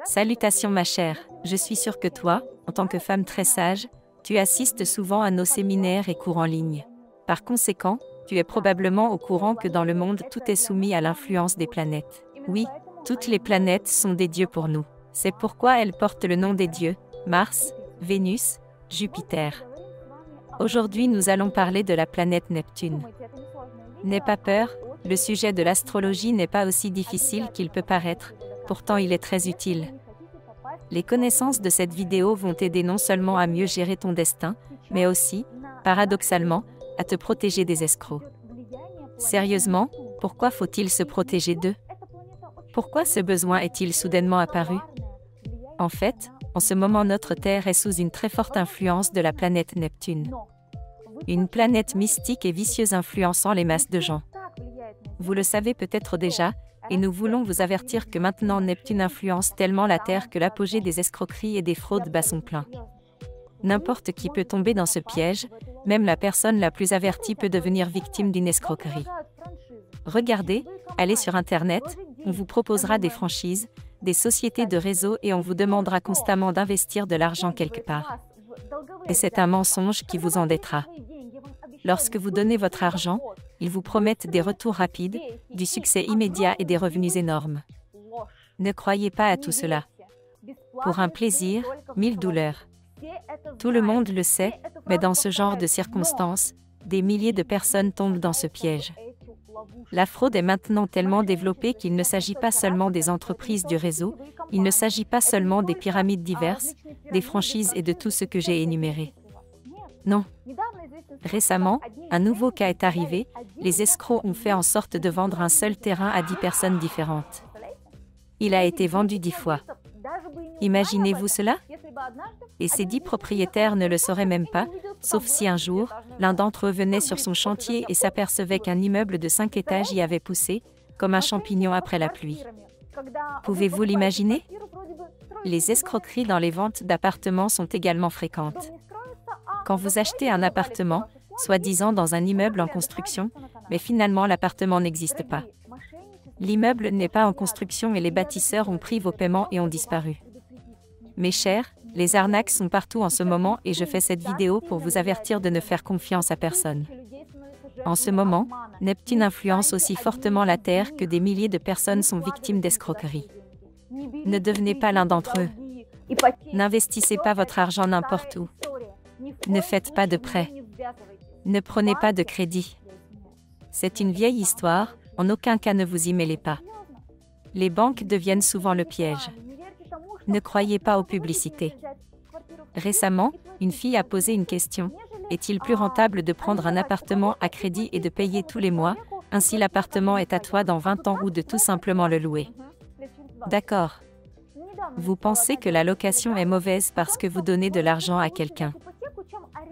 Salutations ma chère, je suis sûre que toi, en tant que femme très sage, tu assistes souvent à nos séminaires et cours en ligne. Par conséquent, tu es probablement au courant que dans le monde tout est soumis à l'influence des planètes. Oui, toutes les planètes sont des dieux pour nous. C'est pourquoi elles portent le nom des dieux, Mars, Vénus, Jupiter. Aujourd'hui nous allons parler de la planète Neptune. N'aie pas peur, le sujet de l'astrologie n'est pas aussi difficile qu'il peut paraître, pourtant il est très utile. Les connaissances de cette vidéo vont t'aider non seulement à mieux gérer ton destin, mais aussi, paradoxalement, à te protéger des escrocs. Sérieusement, pourquoi faut-il se protéger d'eux? Pourquoi ce besoin est-il soudainement apparu? En fait, en ce moment notre Terre est sous une très forte influence de la planète Neptune. Une planète mystique et vicieuse influençant les masses de gens. Vous le savez peut-être déjà, et nous voulons vous avertir que maintenant Neptune influence tellement la Terre que l'apogée des escroqueries et des fraudes bat son plein. N'importe qui peut tomber dans ce piège, même la personne la plus avertie peut devenir victime d'une escroquerie. Regardez, allez sur Internet, on vous proposera des franchises, des sociétés de réseau et on vous demandera constamment d'investir de l'argent quelque part. Et c'est un mensonge qui vous endettera. Lorsque vous donnez votre argent, ils vous promettent des retours rapides, du succès immédiat et des revenus énormes. Ne croyez pas à tout cela. Pour un plaisir, 1000 douleurs. Tout le monde le sait, mais dans ce genre de circonstances, des milliers de personnes tombent dans ce piège. La fraude est maintenant tellement développée qu'il ne s'agit pas seulement des entreprises du réseau, il ne s'agit pas seulement des pyramides diverses, des franchises et de tout ce que j'ai énuméré. Non. Récemment, un nouveau cas est arrivé, les escrocs ont fait en sorte de vendre un seul terrain à 10 personnes différentes. Il a été vendu 10 fois. Imaginez-vous cela? Et ces 10 propriétaires ne le sauraient même pas, sauf si un jour, l'un d'entre eux venait sur son chantier et s'apercevait qu'un immeuble de 5 étages y avait poussé, comme un champignon après la pluie. Pouvez-vous l'imaginer? Les escroqueries dans les ventes d'appartements sont également fréquentes. Quand vous achetez un appartement, soi-disant dans un immeuble en construction, mais finalement l'appartement n'existe pas. L'immeuble n'est pas en construction et les bâtisseurs ont pris vos paiements et ont disparu. Mes chers, les arnaques sont partout en ce moment et je fais cette vidéo pour vous avertir de ne faire confiance à personne. En ce moment, Neptune influence aussi fortement la Terre que des milliers de personnes sont victimes d'escroqueries. Ne devenez pas l'un d'entre eux. N'investissez pas votre argent n'importe où. Ne faites pas de prêts. Ne prenez pas de crédit. C'est une vieille histoire, en aucun cas ne vous y mêlez pas. Les banques deviennent souvent le piège. Ne croyez pas aux publicités. Récemment, une fille a posé une question. Est-il plus rentable de prendre un appartement à crédit et de payer tous les mois, ainsi l'appartement est à toi dans 20 ans ou de tout simplement le louer? D'accord. Vous pensez que la location est mauvaise parce que vous donnez de l'argent à quelqu'un.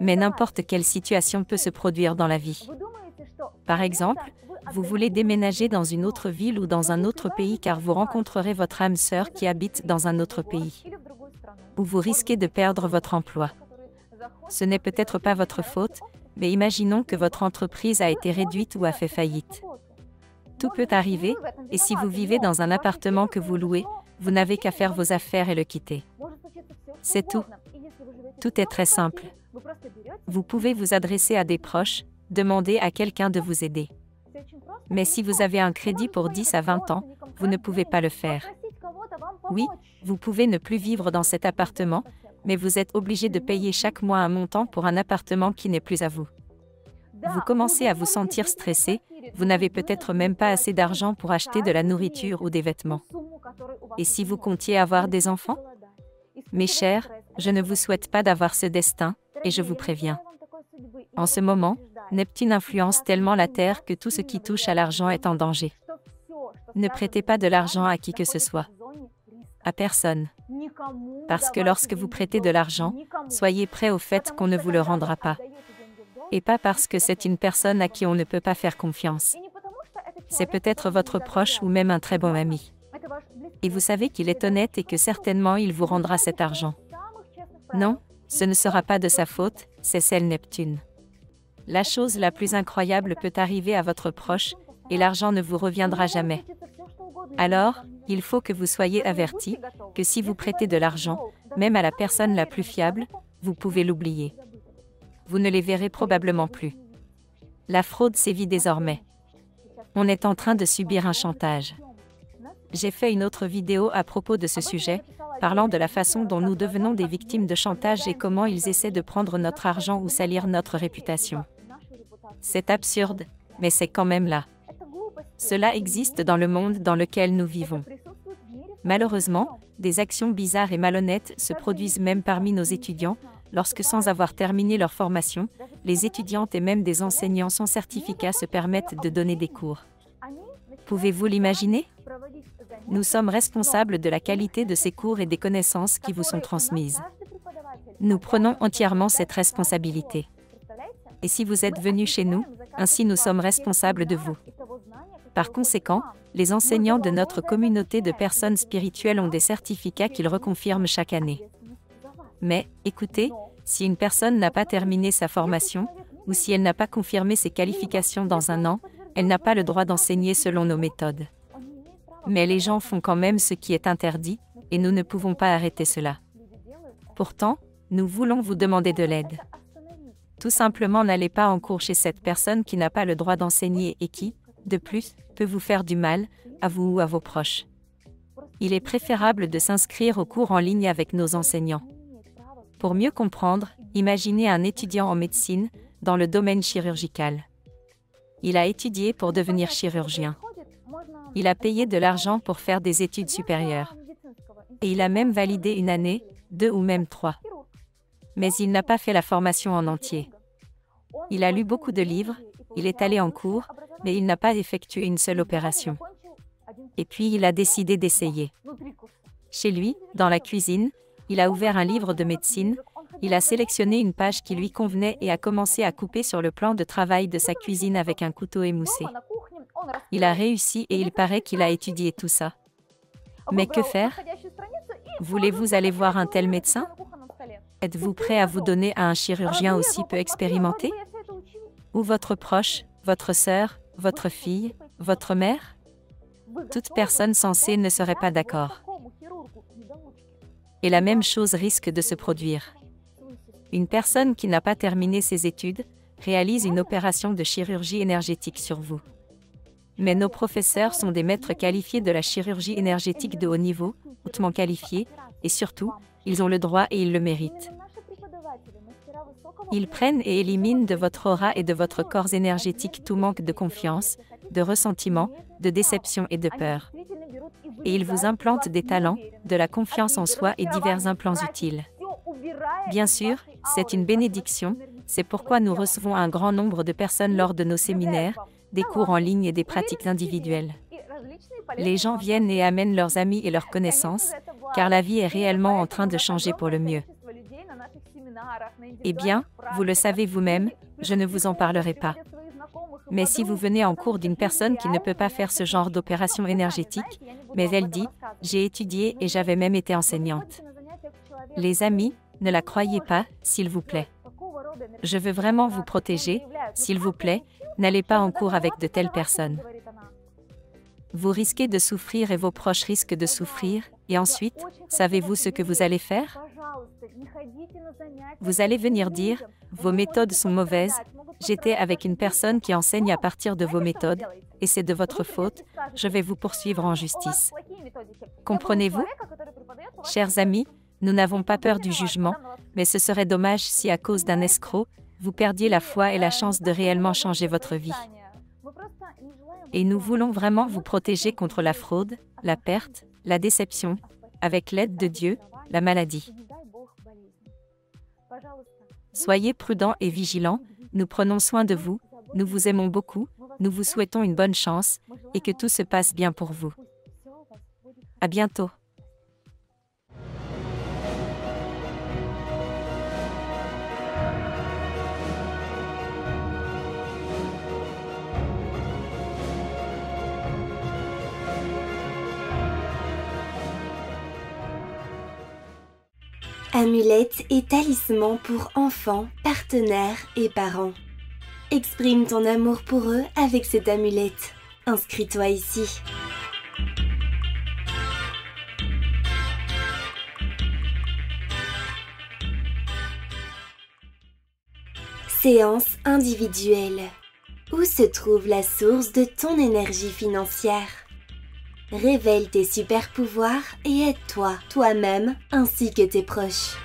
Mais n'importe quelle situation peut se produire dans la vie. Par exemple, vous voulez déménager dans une autre ville ou dans un autre pays car vous rencontrerez votre âme sœur qui habite dans un autre pays. Ou vous risquez de perdre votre emploi. Ce n'est peut-être pas votre faute, mais imaginons que votre entreprise a été réduite ou a fait faillite. Tout peut arriver, et si vous vivez dans un appartement que vous louez, vous n'avez qu'à faire vos affaires et le quitter. C'est tout. Tout est très simple. Vous pouvez vous adresser à des proches, demander à quelqu'un de vous aider. Mais si vous avez un crédit pour 10 à 20 ans, vous ne pouvez pas le faire. Oui, vous pouvez ne plus vivre dans cet appartement, mais vous êtes obligé de payer chaque mois un montant pour un appartement qui n'est plus à vous. Vous commencez à vous sentir stressé, vous n'avez peut-être même pas assez d'argent pour acheter de la nourriture ou des vêtements. Et si vous comptiez avoir des enfants? Mes chers, je ne vous souhaite pas d'avoir ce destin, et je vous préviens. En ce moment, Neptune influence tellement la Terre que tout ce qui touche à l'argent est en danger. Ne prêtez pas de l'argent à qui que ce soit. À personne. Parce que lorsque vous prêtez de l'argent, soyez prêt au fait qu'on ne vous le rendra pas. Et pas parce que c'est une personne à qui on ne peut pas faire confiance. C'est peut-être votre proche ou même un très bon ami. Et vous savez qu'il est honnête et que certainement il vous rendra cet argent. Non, ce ne sera pas de sa faute, c'est celle Neptune. La chose la plus incroyable peut arriver à votre proche, et l'argent ne vous reviendra jamais. Alors, il faut que vous soyez avertis que si vous prêtez de l'argent, même à la personne la plus fiable, vous pouvez l'oublier. Vous ne les verrez probablement plus. La fraude sévit désormais. On est en train de subir un chantage. J'ai fait une autre vidéo à propos de ce sujet, parlant de la façon dont nous devenons des victimes de chantage et comment ils essaient de prendre notre argent ou salir notre réputation. C'est absurde, mais c'est quand même là. Cela existe dans le monde dans lequel nous vivons. Malheureusement, des actions bizarres et malhonnêtes se produisent même parmi nos étudiants, lorsque sans avoir terminé leur formation, les étudiantes et même des enseignants sans certificat se permettent de donner des cours. Pouvez-vous l'imaginer? Nous sommes responsables de la qualité de ces cours et des connaissances qui vous sont transmises. Nous prenons entièrement cette responsabilité. Et si vous êtes venus chez nous, ainsi nous sommes responsables de vous. Par conséquent, les enseignants de notre communauté de personnes spirituelles ont des certificats qu'ils reconfirment chaque année. Mais, écoutez, si une personne n'a pas terminé sa formation, ou si elle n'a pas confirmé ses qualifications dans un an, elle n'a pas le droit d'enseigner selon nos méthodes. Mais les gens font quand même ce qui est interdit, et nous ne pouvons pas arrêter cela. Pourtant, nous voulons vous demander de l'aide. Tout simplement n'allez pas en cours chez cette personne qui n'a pas le droit d'enseigner et qui, de plus, peut vous faire du mal, à vous ou à vos proches. Il est préférable de s'inscrire aux cours en ligne avec nos enseignants. Pour mieux comprendre, imaginez un étudiant en médecine, dans le domaine chirurgical. Il a étudié pour devenir chirurgien. Il a payé de l'argent pour faire des études supérieures. Et il a même validé une année, 2 ou même 3. Mais il n'a pas fait la formation en entier. Il a lu beaucoup de livres, il est allé en cours, mais il n'a pas effectué une seule opération. Et puis il a décidé d'essayer. Chez lui, dans la cuisine, il a ouvert un livre de médecine, il a sélectionné une page qui lui convenait et a commencé à couper sur le plan de travail de sa cuisine avec un couteau émoussé. Il a réussi et il paraît qu'il a étudié tout ça. Mais que faire? Voulez-vous aller voir un tel médecin? Êtes-vous prêt à vous donner à un chirurgien aussi peu expérimenté? Ou votre proche, votre sœur, votre fille, votre mère? Toute personne censée ne serait pas d'accord. Et la même chose risque de se produire. Une personne qui n'a pas terminé ses études réalise une opération de chirurgie énergétique sur vous. Mais nos professeurs sont des maîtres qualifiés de la chirurgie énergétique de haut niveau, hautement qualifiés, et surtout, ils ont le droit et ils le méritent. Ils prennent et éliminent de votre aura et de votre corps énergétique tout manque de confiance, de ressentiment, de déception et de peur. Et ils vous implantent des talents, de la confiance en soi et divers implants utiles. Bien sûr, c'est une bénédiction, c'est pourquoi nous recevons un grand nombre de personnes lors de nos séminaires, des cours en ligne et des pratiques individuelles. Les gens viennent et amènent leurs amis et leurs connaissances, car la vie est réellement en train de changer pour le mieux. Eh bien, vous le savez vous-même, je ne vous en parlerai pas. Mais si vous venez en cours d'une personne qui ne peut pas faire ce genre d'opération énergétique, mais elle dit « j'ai étudié et j'avais même été enseignante ». Les amis, ne la croyez pas, s'il vous plaît. Je veux vraiment vous protéger, s'il vous plaît, n'allez pas en cours avec de telles personnes. Vous risquez de souffrir et vos proches risquent de souffrir, et ensuite, savez-vous ce que vous allez faire? Vous allez venir dire « vos méthodes sont mauvaises, j'étais avec une personne qui enseigne à partir de vos méthodes, et c'est de votre faute, je vais vous poursuivre en justice. » Comprenez-vous? Chers amis, nous n'avons pas peur du jugement, mais ce serait dommage si à cause d'un escroc, vous perdiez la foi et la chance de réellement changer votre vie. Et nous voulons vraiment vous protéger contre la fraude, la perte, la déception, avec l'aide de Dieu, la maladie. Soyez prudents et vigilants, nous prenons soin de vous, nous vous aimons beaucoup, nous vous souhaitons une bonne chance, et que tout se passe bien pour vous. À bientôt. Amulettes et talismans pour enfants, partenaires et parents. Exprime ton amour pour eux avec cette amulette. Inscris-toi ici. Séance individuelle. Où se trouve la source de ton énergie financière? Révèle tes super pouvoirs et aide-toi, toi-même, ainsi que tes proches.